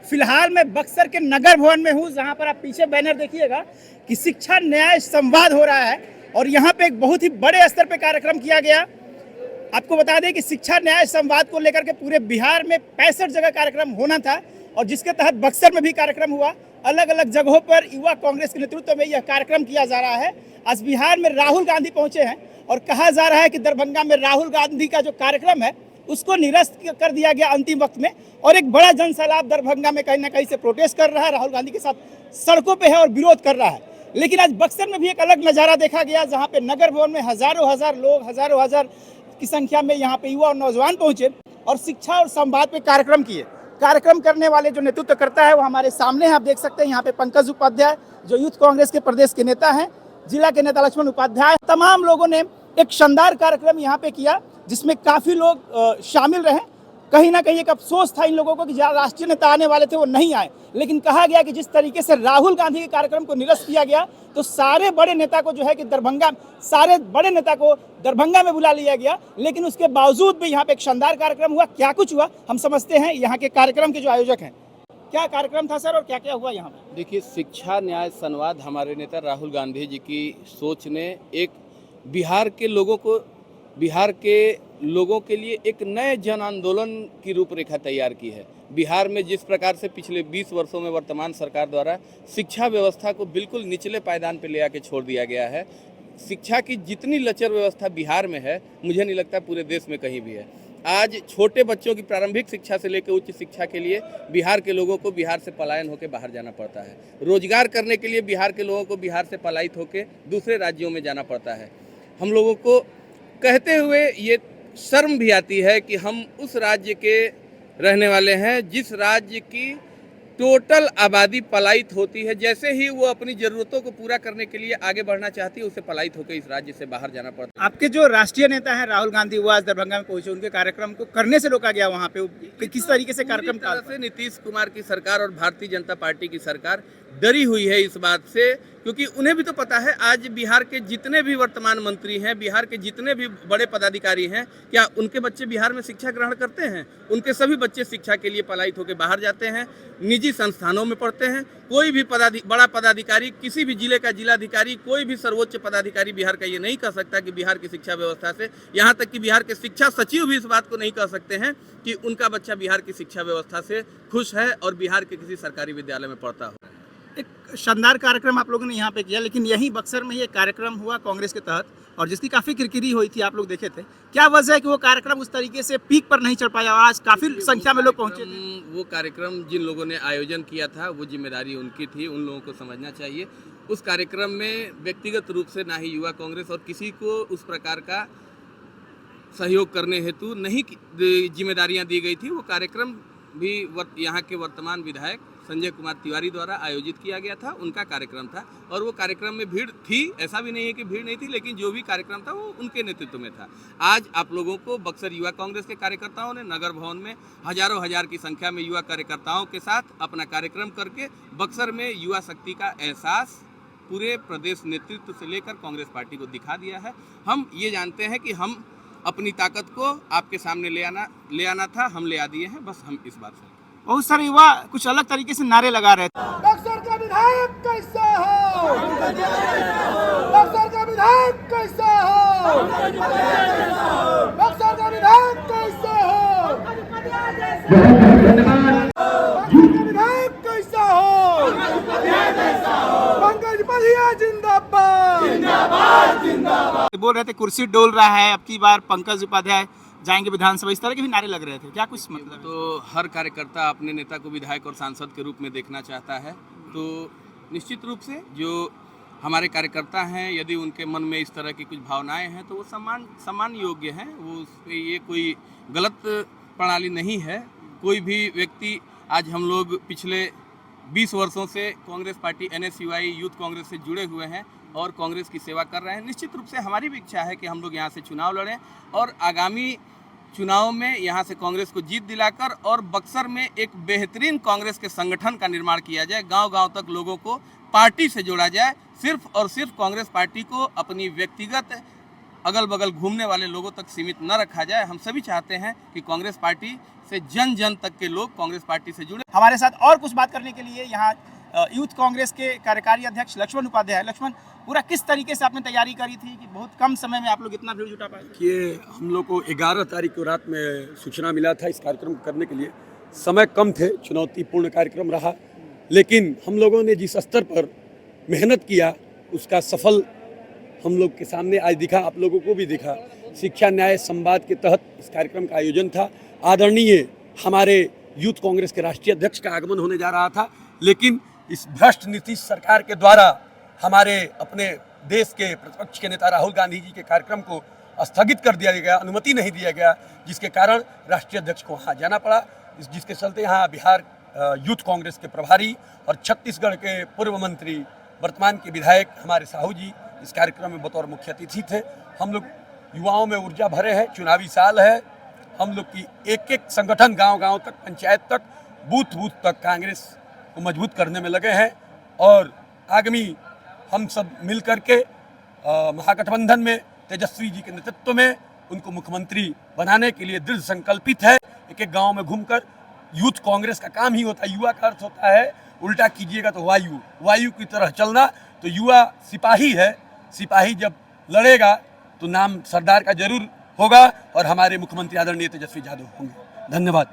फिलहाल मैं बक्सर के नगर भवन में हूँ, जहाँ पर आप पीछे बैनर देखिएगा कि शिक्षा न्याय संवाद हो रहा है और यहाँ पे एक बहुत ही बड़े स्तर पे कार्यक्रम किया गया। आपको बता दें कि शिक्षा न्याय संवाद को लेकर के पूरे बिहार में 65 जगह कार्यक्रम होना था और जिसके तहत बक्सर में भी कार्यक्रम हुआ। अलग अलग जगहों पर युवा कांग्रेस के नेतृत्व में यह कार्यक्रम किया जा रहा है। आज बिहार में राहुल गांधी पहुंचे हैं और कहा जा रहा है कि दरभंगा में राहुल गांधी का जो कार्यक्रम है उसको निरस्त कर दिया गया अंतिम वक्त में, और एक बड़ा जनसैलाब दरभंगा में कहीं ना कहीं से प्रोटेस्ट कर रहा है, राहुल गांधी के साथ सड़कों पे है और विरोध कर रहा है। लेकिन आज बक्सर में भी एक अलग नज़ारा देखा गया, जहाँ पे नगर भवन में हजारों हजार की संख्या में यहाँ पे युवा और नौजवान पहुंचे और शिक्षा और संवाद पे कार्यक्रम किए। कार्यक्रम करने वाले जो नेतृत्व करता है वो हमारे सामने है, आप देख सकते हैं। यहाँ पे पंकज उपाध्याय जो यूथ कांग्रेस के प्रदेश के नेता हैं, जिला के नेता लक्ष्मण उपाध्याय, तमाम लोगों ने एक शानदार कार्यक्रम यहाँ पे किया जिसमें काफ़ी लोग शामिल रहे। कहीं ना कहीं एक अफसोस था इन लोगों को कि राष्ट्रीय नेता आने वाले थे वो नहीं आए, लेकिन कहा गया कि जिस तरीके से राहुल गांधी के कार्यक्रम को निरस्त किया गया तो सारे बड़े नेता को जो है कि दरभंगा में बुला लिया गया। लेकिन उसके बावजूद भी यहाँ पे एक शानदार कार्यक्रम हुआ। क्या कुछ हुआ हम समझते हैं यहाँ के कार्यक्रम के जो आयोजक हैं। क्या कार्यक्रम था सर और क्या क्या हुआ यहाँ पे? देखिए, शिक्षा न्याय संवाद हमारे नेता राहुल गांधी जी की सोच ने एक बिहार के लोगों के लिए एक नए जन आंदोलन की रूपरेखा तैयार की है। बिहार में जिस प्रकार से पिछले 20 वर्षों में वर्तमान सरकार द्वारा शिक्षा व्यवस्था को बिल्कुल निचले पायदान पर ले आके छोड़ दिया गया है, शिक्षा की जितनी लचर व्यवस्था बिहार में है मुझे नहीं लगता पूरे देश में कहीं भी है। आज छोटे बच्चों की प्रारंभिक शिक्षा से लेकर उच्च शिक्षा के लिए बिहार के लोगों को बिहार से पलायन होकर बाहर जाना पड़ता है। रोजगार करने के लिए बिहार के लोगों को बिहार से पलायित होकर दूसरे राज्यों में जाना पड़ता है। हम लोगों को कहते हुए ये शर्म भी आती है कि हम उस राज्य के रहने वाले हैं जिस राज्य की टोटल आबादी पलायित होती है। जैसे ही वो अपनी ज़रूरतों को पूरा करने के लिए आगे बढ़ना चाहती है, उसे पलायित होकर इस राज्य से बाहर जाना पड़ता है। आपके जो राष्ट्रीय नेता हैं राहुल गांधी, वो आज दरभंगा में पहुंचे, उनके कार्यक्रम को करने से रोका गया वहां पे। किस तरीके से कार्यक्रम था? नीतीश कुमार की सरकार और भारतीय जनता पार्टी की सरकार डरी हुई है इस बात से, क्योंकि उन्हें भी तो पता है आज बिहार के जितने भी वर्तमान मंत्री हैं, बिहार के जितने भी बड़े पदाधिकारी हैं, क्या उनके बच्चे बिहार में शिक्षा ग्रहण करते हैं? उनके सभी बच्चे शिक्षा के लिए पलायित होकर बाहर जाते हैं, निजी संस्थानों में पढ़ते हैं। कोई भी बड़ा पदाधिकारी, किसी भी जिले का जिलाधिकारी, कोई भी सर्वोच्च पदाधिकारी बिहार का ये नहीं कह सकता कि बिहार की शिक्षा व्यवस्था से, यहाँ तक कि बिहार के शिक्षा सचिव भी इस बात को नहीं कह सकते हैं कि उनका बच्चा बिहार की शिक्षा व्यवस्था से खुश है और बिहार के किसी सरकारी विद्यालय में पढ़ता हो। एक शानदार कार्यक्रम आप लोगों ने यहाँ पे किया, लेकिन यहीं बक्सर में ये कार्यक्रम हुआ कांग्रेस के तहत और जिसकी काफ़ी किरकिरी हुई थी, आप लोग देखे थे। क्या वजह है कि वो कार्यक्रम उस तरीके से पीक पर नहीं चढ़ पाया और आज काफ़ी संख्या में लोग पहुंचे थे? वो कार्यक्रम जिन लोगों ने आयोजन किया था वो जिम्मेदारी उनकी थी, उन लोगों को समझना चाहिए। उस कार्यक्रम में व्यक्तिगत रूप से ना ही युवा कांग्रेस और किसी को उस प्रकार का सहयोग करने हेतु नहीं जिम्मेदारियाँ दी गई थी। वो कार्यक्रम भी यहाँ के वर्तमान विधायक संजय कुमार तिवारी द्वारा आयोजित किया गया था, उनका कार्यक्रम था और वो कार्यक्रम में भीड़ थी, ऐसा भी नहीं है कि भीड़ नहीं थी, लेकिन जो भी कार्यक्रम था वो उनके नेतृत्व में था। आज आप लोगों को बक्सर युवा कांग्रेस के कार्यकर्ताओं ने नगर भवन में हजारों हजार की संख्या में युवा कार्यकर्ताओं के साथ अपना कार्यक्रम करके बक्सर में युवा शक्ति का एहसास पूरे प्रदेश नेतृत्व से लेकर कांग्रेस पार्टी को दिखा दिया है। हम ये जानते हैं कि हम अपनी ताकत को आपके सामने ले आना था, हम ले आ दिए हैं, बस हम इस बात से। बहुत सारे युवा कुछ अलग तरीके से नारे लगा रहे थे। बक्सर का विधायक कैसा हो? बक्सर का विधायक कैसा हो? बक्सर का विधायक कैसा हो? विधायक कैसा हो? पंकज बलिया जिंदाबाद, जिंदाबाद, जिंदाबाद। बोल रहे थे कुर्सी डोल रहा है, अब की बार पंकज उपाध्याय जाएंगे विधानसभा, इस तरह के भी नारे लग रहे थे। क्या कुछ मतलब? तो हर कार्यकर्ता अपने नेता को विधायक और सांसद के रूप में देखना चाहता है, तो निश्चित रूप से जो हमारे कार्यकर्ता हैं, यदि उनके मन में इस तरह की कुछ भावनाएं हैं तो वो सम्मान योग्य हैं। वो ये कोई गलत प्रणाली नहीं है। कोई भी व्यक्ति, आज हम लोग पिछले 20 वर्षों से Congress party NSUI youth Congress से जुड़े हुए हैं और कांग्रेस की सेवा कर रहे हैं। निश्चित रूप से हमारी भी इच्छा है कि हम लोग यहाँ से चुनाव लड़ें और आगामी चुनाव में यहाँ से कांग्रेस को जीत दिलाकर और बक्सर में एक बेहतरीन कांग्रेस के संगठन का निर्माण किया जाए, गांव-गांव तक लोगों को पार्टी से जोड़ा जाए। सिर्फ और सिर्फ कांग्रेस पार्टी को अपनी व्यक्तिगत अगल बगल घूमने वाले लोगों तक सीमित न रखा जाए। हम सभी चाहते हैं कि कांग्रेस पार्टी से जन जन तक के लोग कांग्रेस पार्टी से जुड़े। हमारे साथ और कुछ बात करने के लिए यहाँ यूथ कांग्रेस के कार्यकारी अध्यक्ष लक्ष्मण उपाध्याय। लक्ष्मण, पूरा किस तरीके से आपने तैयारी करी थी कि बहुत कम समय में आप लोग इतना भीड़ जुटा पाए? कि हम लोग को 11 तारीख को रात में सूचना मिला था इस कार्यक्रम को करने के लिए। समय कम थे, चुनौतीपूर्ण कार्यक्रम रहा, लेकिन हम लोगों ने जिस स्तर पर मेहनत किया उसका सफल हम लोग के सामने आज दिखा, आप लोगों को भी दिखा। शिक्षा न्याय संवाद के तहत इस कार्यक्रम का आयोजन था। आदरणीय हमारे यूथ कांग्रेस के राष्ट्रीय अध्यक्ष का आगमन होने जा रहा था, लेकिन इस भ्रष्ट नीतीश सरकार के द्वारा हमारे अपने देश के प्रतिपक्ष के नेता राहुल गांधी जी के कार्यक्रम को स्थगित कर दिया गया, अनुमति नहीं दिया गया, जिसके कारण राष्ट्रीय अध्यक्ष को वहाँ जाना पड़ा। जिसके चलते यहाँ बिहार यूथ कांग्रेस के प्रभारी और छत्तीसगढ़ के पूर्व मंत्री, वर्तमान के विधायक हमारे साहू जी इस कार्यक्रम में बतौर मुख्य अतिथि थे। हम लोग युवाओं में ऊर्जा भरे हैं, चुनावी साल है। हम लोग की एक एक संगठन गांव-गांव तक, पंचायत तक, बूथ तक कांग्रेस को मजबूत करने में लगे हैं और आगामी हम सब मिल करके महागठबंधन में तेजस्वी जी के नेतृत्व में उनको मुख्यमंत्री बनाने के लिए दृढ़ संकल्पित है। एक एक गांव में घूमकर यूथ कांग्रेस का काम ही होता है, युवा का अर्थ होता है उल्टा कीजिएगा तो वायु की तरह चलना। तो युवा सिपाही है, सिपाही जब लड़ेगा तो नाम सरदार का जरूर होगा और हमारे मुख्यमंत्री आदरणीय तेजस्वी यादव होंगे। धन्यवाद।